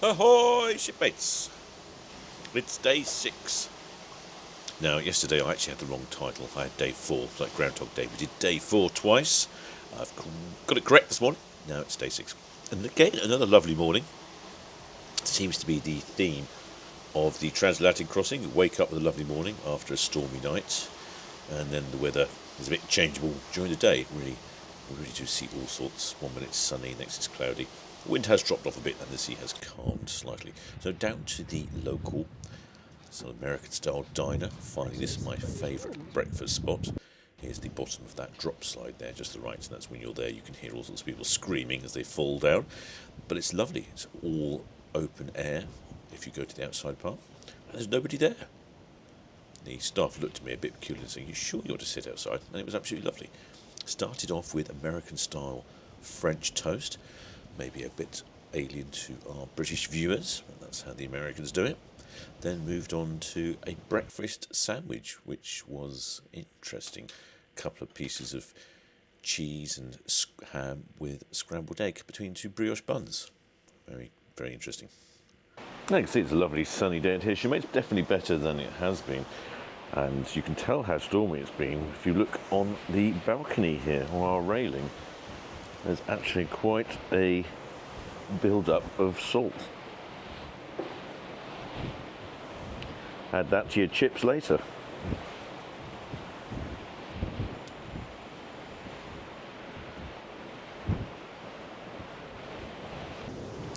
Ahoy, shipmates! It's day 6. Now, yesterday I actually had the wrong title. I had day 4, it's like Groundhog Day. We did day 4 twice. I've got it correct this morning. Now it's day 6. And again, another lovely morning. It seems to be the theme of the transatlantic crossing. You wake up with a lovely morning after a stormy night, and then the weather is a bit changeable during the day. We really do see all sorts. One minute it's sunny, next it's cloudy. The wind has dropped off a bit and the sea has calmed slightly. So down to the local sort of American-style diner. Finally, this is my favourite breakfast spot. Here's the bottom of that drop slide there, just to the right, and that's when you're there. You can hear all sorts of people screaming as they fall down. But it's lovely. It's all open air if you go to the outside part, and there's nobody there. The staff looked at me a bit peculiar and saying, "You sure you want to sit outside?" And it was absolutely lovely. Started off with American-style French toast, maybe a bit alien to our British viewers, but that's how the Americans do it. Then moved on to a breakfast sandwich, which was interesting. A couple of pieces of cheese and ham with scrambled egg between 2 brioche buns. Very, very interesting. I can see it's a lovely sunny day out here. Shipmates, definitely better than it has been. And you can tell how stormy it's been if you look on the balcony here, or our railing. There's actually quite a build-up of salt. Add that to your chips later.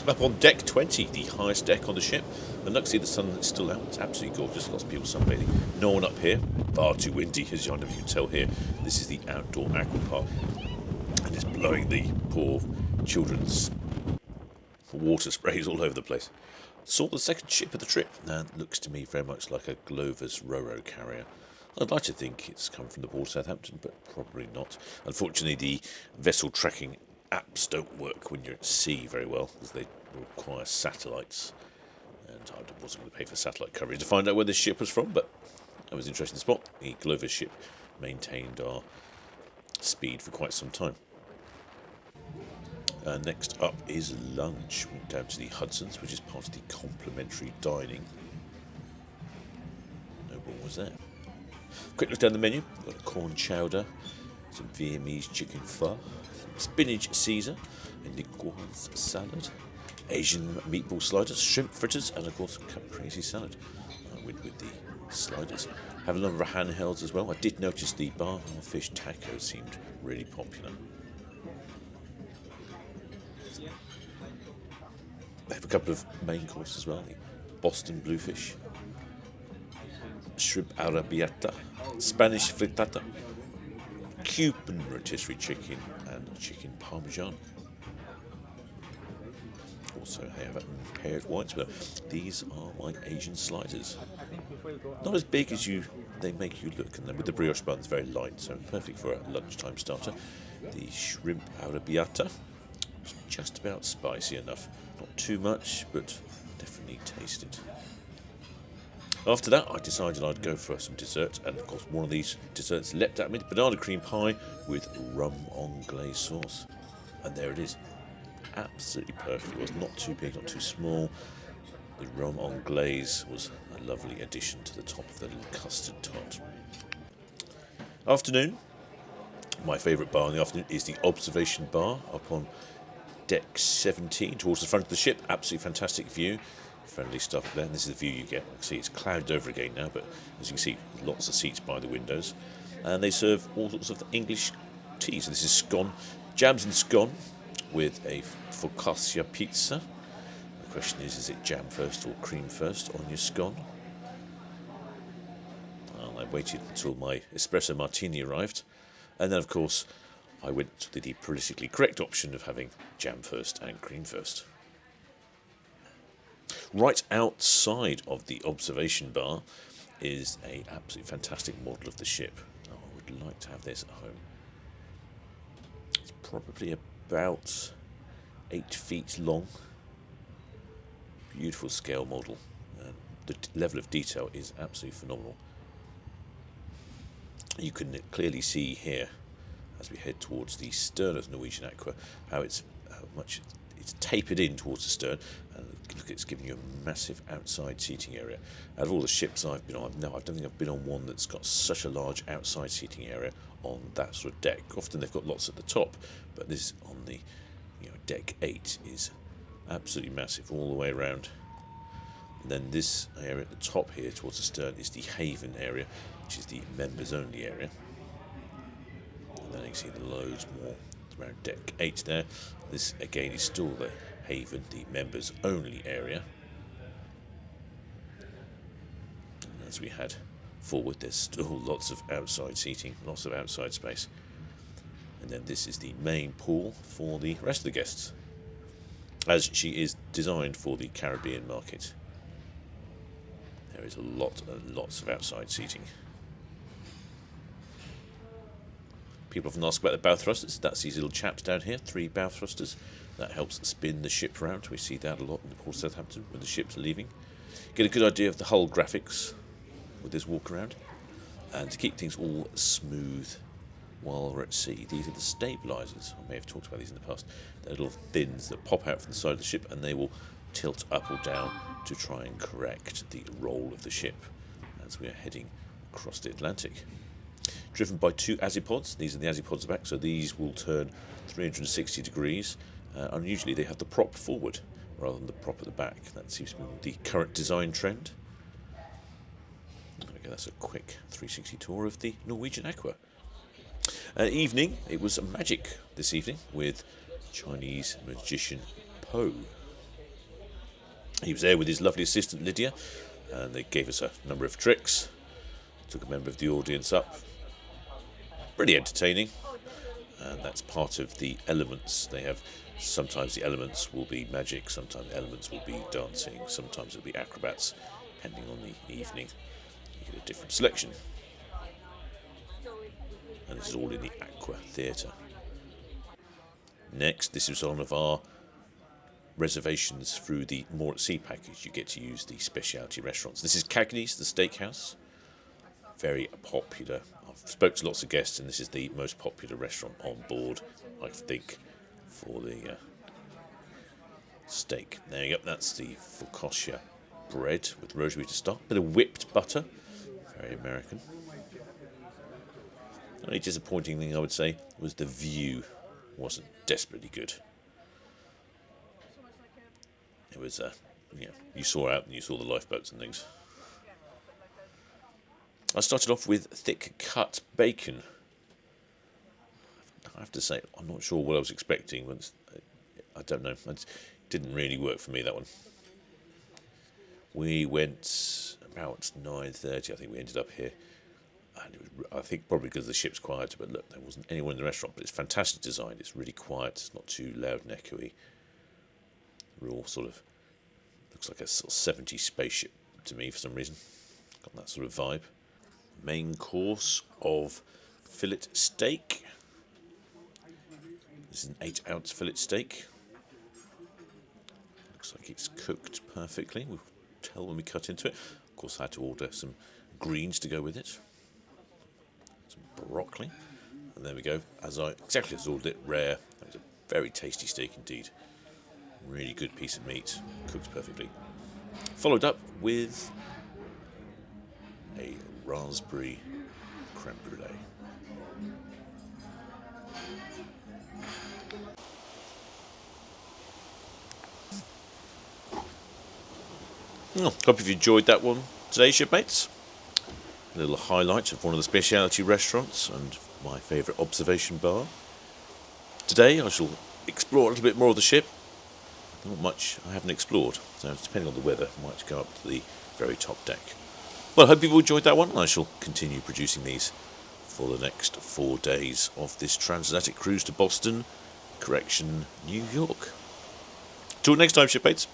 Up on deck 20, the highest deck on the ship, and luckily the sun is still out. It's absolutely gorgeous. Lots of people sunbathing. No one up here. Far too windy, as you can tell here. This is the outdoor aqua park, and it's blowing the poor children's water sprays all over the place. Saw the second ship of the trip, and looks to me very much like a Glover's Ro-Ro carrier. I'd like to think it's come from the port of Southampton, but probably not. Unfortunately, the vessel tracking apps don't work when you're at sea very well, because they require satellites, and I wasn't going to pay for satellite coverage to find out where this ship was from, but that was an interesting spot. The Glover ship maintained our speed for quite some time. Next up is lunch. Went down to the Hudson's, which is part of the complimentary dining. No one was there. Quick look down the menu. Got a corn chowder, some Vietnamese chicken pho, some spinach Caesar, a liquoise salad, Asian meatball sliders, shrimp fritters, and of course caprese salad. I went with the sliders. Have a number of handhelds as well. I did notice the bar fish taco seemed really popular. They have a couple of main courses as well. The Boston bluefish, shrimp arrabbiata, Spanish frittata, Cuban rotisserie chicken, and chicken parmesan. Also, they have paired whites. But these are my Asian sliders. Not as big as they make you look, and then with the brioche buns very light, so perfect for a lunchtime starter. The shrimp arrabbiata, just about spicy enough. Not too much, but definitely tasted. After that, I decided I'd go for some dessert, and of course one of these desserts leapt at me, banana cream pie with rum anglaise sauce. And there it is. Absolutely perfect. It was not too big, not too small. The rum anglaise was a lovely addition to the top of the little custard tart. Afternoon. My favourite bar in the afternoon is the observation bar up on deck 17 towards the front of the ship. Absolutely fantastic view. Friendly stuff there. And this is the view you get. See, it's clouded over again now, but as you can see, lots of seats by the windows. And they serve all sorts of English tea. So this is scone, jams and scone with a focaccia pizza. The question is it jam first or cream first on your scone? Well, I waited until my espresso martini arrived. And then, of course, I went to the politically correct option of having jam first and cream first. Right outside of the observation bar is an absolutely fantastic model of the ship. Oh, I would like to have this at home. It's probably about 8 feet long. Beautiful scale model. The level of detail is absolutely phenomenal. You can clearly see here, as we head towards the stern of Norwegian Aqua, how it's tapered in towards the stern, and Look, it's giving you a massive outside seating area. Out of all the ships I've been on, no, I don't think I've been on one that's got such a large outside seating area on that sort of deck. Often they've got lots at the top, but this on the deck 8 is absolutely massive all the way around. And then this area at the top here towards the stern is the haven area, which is the members only area. And then you can see the loads more around deck 8 there. This again is still the haven, the members only area. And as we had forward, there's still lots of outside seating, lots of outside space. And then this is the main pool for the rest of the guests, as she is designed for the Caribbean market. There is a lot and lots of outside seating. People often ask about the bow thrusters. That's these little chaps down here, 3 bow thrusters. That helps spin the ship round. We see that a lot in the port of Southampton when the ships are leaving. Get a good idea of the hull graphics with this walk around. And to keep things all smooth while we're at sea, these are the stabilisers. I may have talked about these in the past. They're little fins that pop out from the side of the ship, and they will tilt up or down to try and correct the roll of the ship as we are heading across the Atlantic. Driven by 2 azipods. These are the azipods back, so these will turn 360 degrees. And usually they have the prop forward rather than the prop at the back. That seems to be the current design trend. Okay, that's a quick 360 tour of the Norwegian Aqua. Evening, it was a magic this evening with Chinese magician Po. He was there with his lovely assistant Lydia, and they gave us a number of tricks. Took a member of the audience up. Pretty entertaining, and that's part of the elements. They have, sometimes the elements will be magic, sometimes the elements will be dancing, sometimes it'll be acrobats, depending on the evening. You get a different selection. And this is all in the Aqua Theatre. Next, this is one of our reservations through the More at Sea package. You get to use the specialty restaurants. This is Cagney's, the Steakhouse. Very popular. I've spoke to lots of guests, and this is the most popular restaurant on board, I think, for the steak. There you go. That's the focaccia bread with rosemary to start. Bit of whipped butter. Very American. The only disappointing thing I would say was the view wasn't desperately good. It was, you saw out and you saw the lifeboats and things. I started off with thick cut bacon. I have to say, I'm not sure what I was expecting. I don't know. It didn't really work for me, that one. We went about 9:30. I think we ended up here. And it was, I think probably because the ship's quiet, but look, there wasn't anyone in the restaurant. But it's fantastic design. It's really quiet. It's not too loud and echoey. We're all sort of, looks like a sort of 70s spaceship to me for some reason. Got that sort of vibe. Main course of fillet steak. This is an 8-ounce fillet steak. Looks like it's cooked perfectly. We'll tell when we cut into it. Of course, I had to order some greens to go with it. Some broccoli. And there we go. Exactly as I ordered it, rare. That was a very tasty steak indeed. Really good piece of meat, cooked perfectly. Followed up with a raspberry creme brulee. Hope you've enjoyed that one today, shipmates. A little highlight of one of the specialty restaurants and my favourite observation bar. Today I shall explore a little bit more of the ship. Not much I haven't explored, so depending on the weather, I might go up to the very top deck. Well, I hope you've all enjoyed that one. I shall continue producing these for the next 4 days of this transatlantic cruise to Boston, New York. Till next time, shipmates.